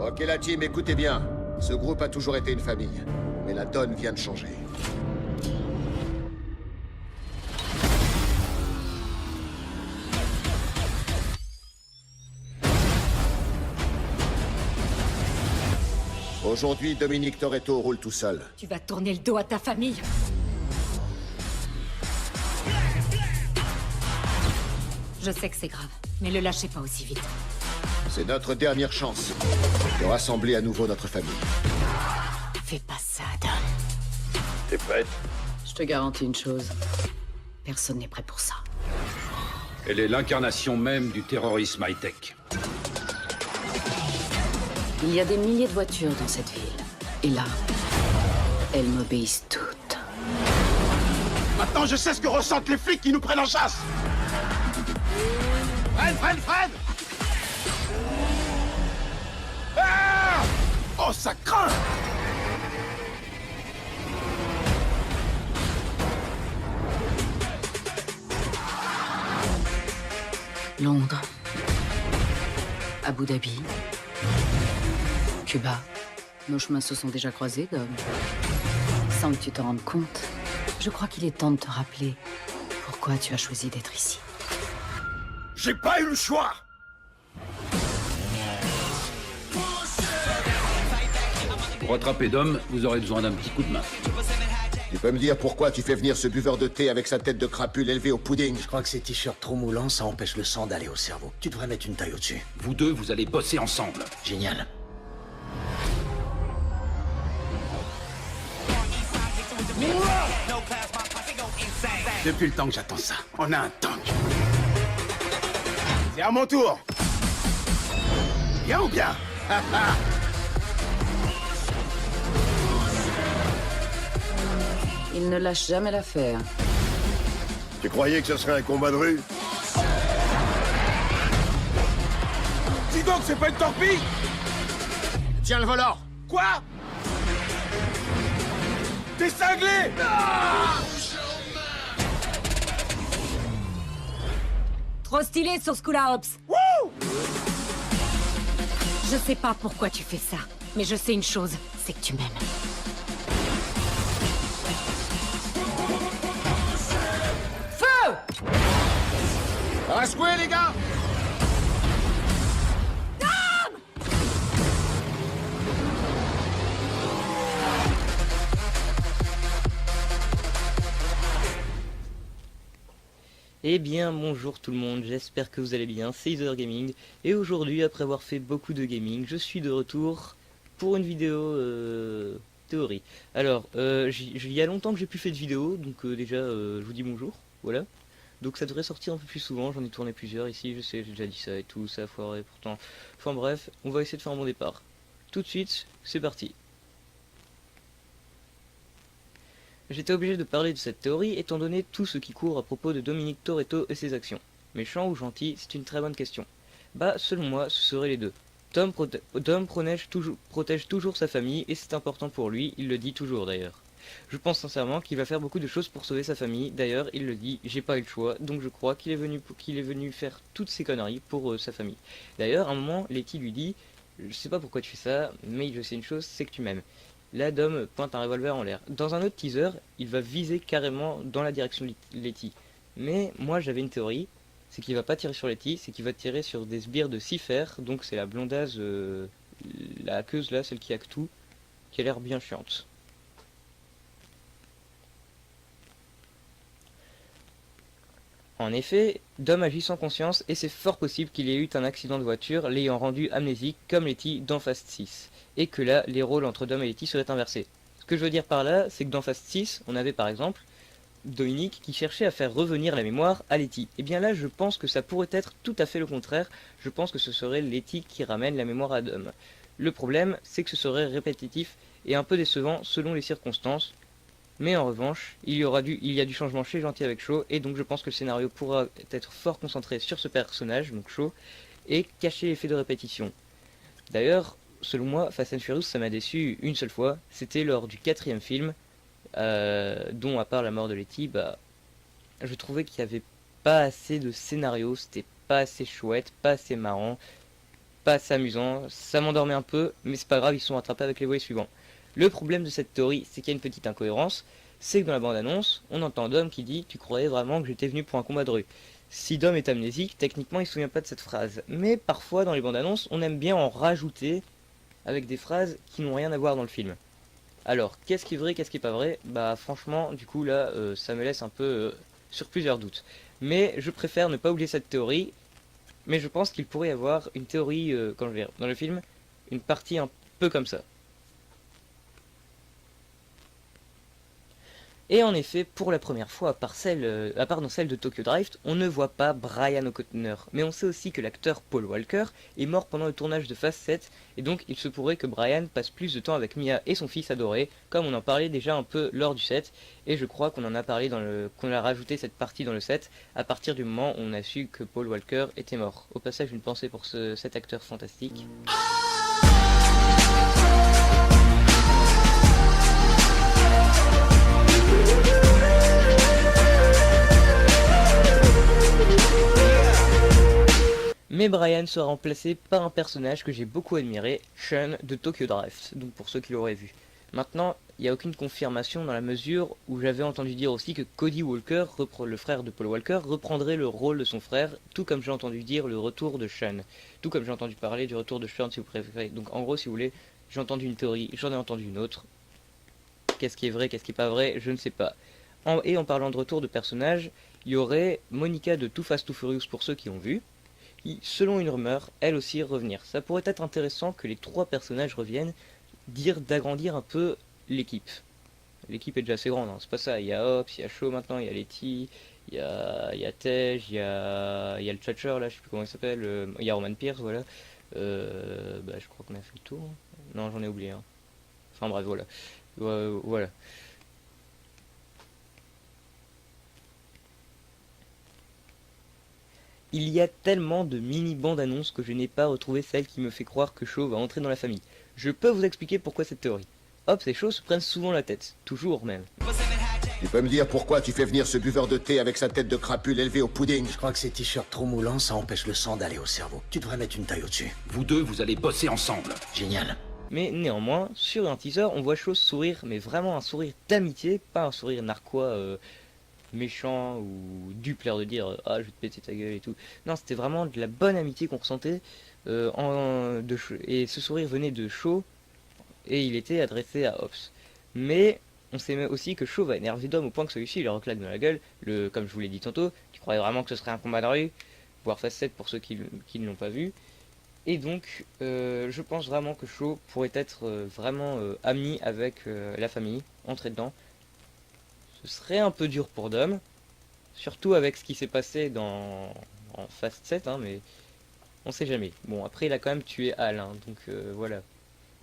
Ok la team, écoutez bien. Ce groupe a toujours été une famille. Mais la donne vient de changer. Aujourd'hui, Dominique Toretto roule tout seul. Tu vas tourner le dos à ta famille. Je sais que c'est grave, mais le lâchez pas aussi vite. C'est notre dernière chance de rassembler à nouveau notre famille. Fais pas ça, Dom. T'es prête? Je te garantis une chose. Personne n'est prêt pour ça. Elle est l'incarnation même du terrorisme high-tech. Il y a des milliers de voitures dans cette ville. Et là, elles m'obéissent toutes. Maintenant, je sais ce que ressentent les flics qui nous prennent en chasse. Freine! Ah! Oh, ça craint! Londres, Abu Dhabi, Cuba. Nos chemins se sont déjà croisés, Dom. Sans que tu te rendes compte, je crois qu'il est temps de te rappeler pourquoi tu as choisi d'être ici. J'ai pas eu le choix! Pour rattraper Dom, vous aurez besoin d'un petit coup de main. Tu peux me dire pourquoi tu fais venir ce buveur de thé avec sa tête de crapule élevée au pudding? Je crois que ces t-shirts trop moulants, ça empêche le sang d'aller au cerveau. Tu devrais mettre une taille au-dessus. Vous deux, vous allez bosser ensemble. Génial. Depuis le temps que j'attends ça, on a un tank. C'est à mon tour. Bien ou bien? Il ne lâche jamais l'affaire. Tu croyais que ce serait un combat de rue? Dis donc, c'est pas une torpille? Tiens le volant! Quoi? T'es cinglé? Trop stylé sur ce coup-là, Hobbs. Wouh! Je sais pas pourquoi tu fais ça, mais je sais une chose, c'est que tu m'aimes. Feu! À secouer, les gars! Eh bien bonjour tout le monde, j'espère que vous allez bien, c'est Ether Gaming, et aujourd'hui après avoir fait beaucoup de gaming, je suis de retour pour une vidéo théorie. Alors, il y a longtemps que j'ai plus fait de vidéo, donc déjà je vous dis bonjour, voilà. Donc ça devrait sortir un peu plus souvent, j'en ai tourné plusieurs ici, je sais, j'ai déjà dit ça et tout, ça a foiré pourtant. Enfin bref, on va essayer de faire un bon départ. Tout de suite, c'est parti. J'étais obligé de parler de cette théorie étant donné tout ce qui court à propos de Dominique Toretto et ses actions. Méchant ou gentil, c'est une très bonne question. Bah, selon moi, ce seraient les deux. Dom protège toujours sa famille et c'est important pour lui, il le dit toujours d'ailleurs. Je pense sincèrement qu'il va faire beaucoup de choses pour sauver sa famille, d'ailleurs il le dit, j'ai pas eu le choix, donc je crois qu'il est venu faire toutes ces conneries pour sa famille. D'ailleurs, à un moment, Letty lui dit, je sais pas pourquoi tu fais ça, mais je sais une chose, c'est que tu m'aimes. Là, Dom pointe un revolver en l'air. Dans un autre teaser, il va viser carrément dans la direction de Letty. Mais moi, j'avais une théorie, c'est qu'il va pas tirer sur Letty, c'est qu'il va tirer sur des sbires de Cypher, donc c'est la blondaise, la hackeuse là, celle qui hack tout, qui a l'air bien chiante. En effet, Dom agit sans conscience et c'est fort possible qu'il ait eu un accident de voiture l'ayant rendu amnésique comme Letty dans Fast 6. Et que là, les rôles entre Dom et Letty seraient inversés. Ce que je veux dire par là, c'est que dans Fast 6, on avait par exemple Dominique qui cherchait à faire revenir la mémoire à Letty. Et bien là, je pense que ça pourrait être tout à fait le contraire. Je pense que ce serait Letty qui ramène la mémoire à Dom. Le problème, c'est que ce serait répétitif et un peu décevant selon les circonstances. Mais en revanche, il y a du changement chez Gentil avec Shaw, et donc je pense que le scénario pourra être fort concentré sur ce personnage, donc Shaw, et cacher l'effet de répétition. D'ailleurs, selon moi, Fast and Furious, ça m'a déçu une seule fois, c'était lors du 4e film, dont à part la mort de Letty, bah, je trouvais qu'il n'y avait pas assez de scénario, c'était pas assez chouette, pas assez marrant, pas assez amusant, ça m'endormait un peu, mais c'est pas grave, ils sont rattrapés avec les volets suivants. Le problème de cette théorie, c'est qu'il y a une petite incohérence, c'est que dans la bande-annonce, on entend Dom qui dit « Tu croyais vraiment que j'étais venu pour un combat de rue ?» Si Dom est amnésique, techniquement il se souvient pas de cette phrase, mais parfois dans les bandes-annonces, on aime bien en rajouter avec des phrases qui n'ont rien à voir dans le film. Alors, qu'est-ce qui est vrai, qu'est-ce qui est pas vrai? Bah franchement, du coup là, ça me laisse un peu sur plusieurs doutes. Mais je préfère ne pas oublier cette théorie, mais je pense qu'il pourrait y avoir une théorie, quand je verrai dans le film, une partie un peu comme ça. Et en effet, pour la première fois, à part dans celle de Tokyo Drift, on ne voit pas Brian O'Connor. Mais on sait aussi que l'acteur Paul Walker est mort pendant le tournage de Fast 7, et donc il se pourrait que Brian passe plus de temps avec Mia et son fils adoré, comme on en parlait déjà un peu lors du set, et je crois qu'on en a parlé qu'on a rajouté cette partie dans le set, à partir du moment où on a su que Paul Walker était mort. Au passage, une pensée pour cet acteur fantastique. Mais Brian sera remplacé par un personnage que j'ai beaucoup admiré, Sean de Tokyo Drift, donc pour ceux qui l'auraient vu. Maintenant, il n'y a aucune confirmation dans la mesure où j'avais entendu dire aussi que Cody Walker, le frère de Paul Walker, reprendrait le rôle de son frère, tout comme j'ai entendu dire le retour de Sean, tout comme j'ai entendu parler du retour de Sean si vous préférez. Donc en gros, si vous voulez, j'ai entendu une théorie, j'en ai entendu une autre. Qu'est-ce qui est vrai, qu'est-ce qui est pas vrai, je ne sais pas. Et en parlant de retour de personnages, il y aurait Monica de Too Fast Too Furious pour ceux qui ont vu, qui, selon une rumeur, elle aussi revenir. Ça pourrait être intéressant que les trois personnages reviennent, dire d'agrandir un peu l'équipe. L'équipe est déjà assez grande, hein. C'est pas ça, il y a Hobbs, il y a Shaw maintenant, il y a Letty, il y a Tej, il y a le Thatcher là, je sais plus comment il s'appelle, il y a Roman Pierce, voilà. Je crois qu'on a fait le tour. Non, j'en ai oublié un. Enfin bref, voilà. Voilà. Il y a tellement de mini-bandes annonces que je n'ai pas retrouvé celle qui me fait croire que Shaw va entrer dans la famille. Je peux vous expliquer pourquoi cette théorie. Hobbs et Shaw se prennent souvent la tête, toujours même. Tu peux me dire pourquoi tu fais venir ce buveur de thé avec sa tête de crapule élevée au pudding? Je crois que ces t-shirts trop moulants, ça empêche le sang d'aller au cerveau. Tu devrais mettre une taille au-dessus. Vous deux, vous allez bosser ensemble. Génial. Mais néanmoins, sur un teaser, on voit Shaw sourire, mais vraiment un sourire d'amitié, pas un sourire narquois méchant ou dupe, l'air de dire ah je vais te péter ta gueule et tout. Non, c'était vraiment de la bonne amitié qu'on ressentait et ce sourire venait de Shaw et il était adressé à Hobbs. Mais on sait aussi que Shaw va énerver Dom au point que celui-ci lui reclaque dans la gueule, comme je vous l'ai dit tantôt, tu croyais vraiment que ce serait un combat de rue, voire Fast 7 pour ceux qui ne l'ont pas vu. Et donc je pense vraiment que Shaw pourrait être vraiment ami avec la famille, entrer dedans. Ce serait un peu dur pour Dom, surtout avec ce qui s'est passé en Fast 7, hein, mais on sait jamais. Bon, après il a quand même tué Al, hein, donc voilà.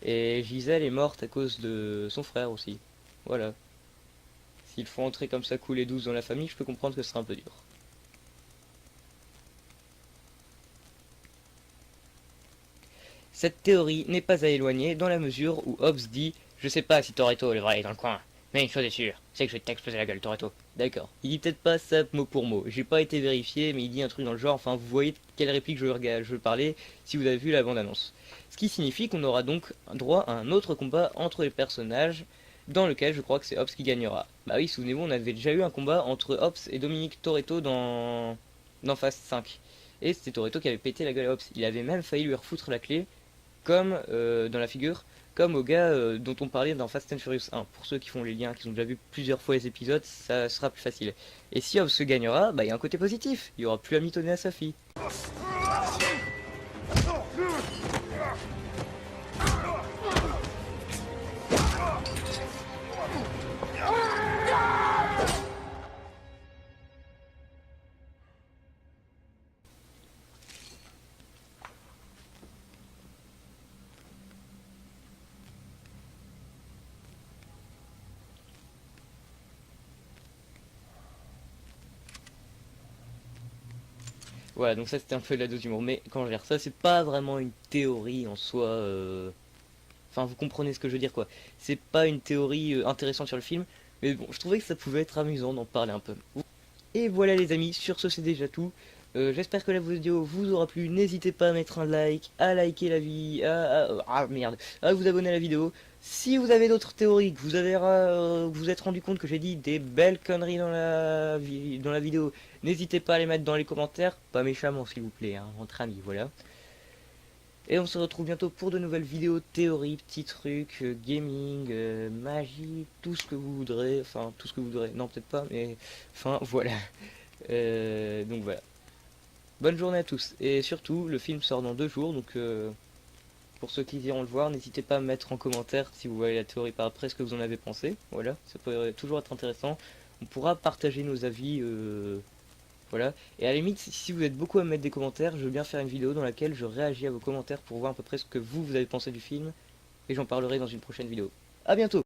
Et Giselle est morte à cause de son frère aussi, voilà. S'il faut entrer comme ça cool et douce dans la famille, je peux comprendre que ce sera un peu dur. Cette théorie n'est pas à éloigner dans la mesure où Hobbs dit « Je sais pas si Toretto devrait aller dans le coin. Mais une chose est sûre, c'est que je vais t'exploser la gueule, Toretto. » D'accord. Il dit peut-être pas ça mot pour mot. J'ai pas été vérifié, mais il dit un truc dans le genre. Enfin, vous voyez de quelle réplique je veux parler si vous avez vu la bande-annonce. Ce qui signifie qu'on aura donc droit à un autre combat entre les personnages, dans lequel je crois que c'est Hobbs qui gagnera. Bah oui, souvenez-vous, on avait déjà eu un combat entre Hobbs et Dominic Toretto dans Fast 5. Et c'était Toretto qui avait pété la gueule à Hobbs. Il avait même failli lui refoutre la clé, comme dans la figure, comme au gars dont on parlait dans Fast and Furious 1. Pour ceux qui font les liens, qui ont déjà vu plusieurs fois les épisodes, ça sera plus facile. Et si Hobbs se gagnera, bah il y a un côté positif, il y aura plus à mitonner à sa fille. Voilà, donc ça c'était un peu la dose d'humour, mais quand je regarde ça, c'est pas vraiment une théorie en soi, enfin vous comprenez ce que je veux dire quoi, c'est pas une théorie intéressante sur le film, mais bon, je trouvais que ça pouvait être amusant d'en parler un peu. Et voilà les amis, sur ce c'est déjà tout, J'espère que la vidéo vous aura plu. N'hésitez pas à mettre un like, à liker la vidéo, à vous abonner à la vidéo. Si vous avez d'autres théories, que vous avez vous êtes rendu compte que j'ai dit des belles conneries dans la vidéo, n'hésitez pas à les mettre dans les commentaires, pas méchamment s'il vous plaît, hein, entre amis, voilà. Et on se retrouve bientôt pour de nouvelles vidéos, théories, petits trucs, gaming, magie, tout ce que vous voudrez, enfin tout ce que vous voudrez, non peut-être pas, mais enfin voilà. Donc voilà. Bonne journée à tous, et surtout le film sort dans 2 jours, donc pour ceux qui iront le voir, n'hésitez pas à me mettre en commentaire si vous voyez la théorie par après ce que vous en avez pensé, voilà, ça peut toujours être intéressant, on pourra partager nos avis, voilà, et à la limite si vous êtes beaucoup à me mettre des commentaires, je veux bien faire une vidéo dans laquelle je réagis à vos commentaires pour voir à peu près ce que vous avez pensé du film, et j'en parlerai dans une prochaine vidéo. A bientôt.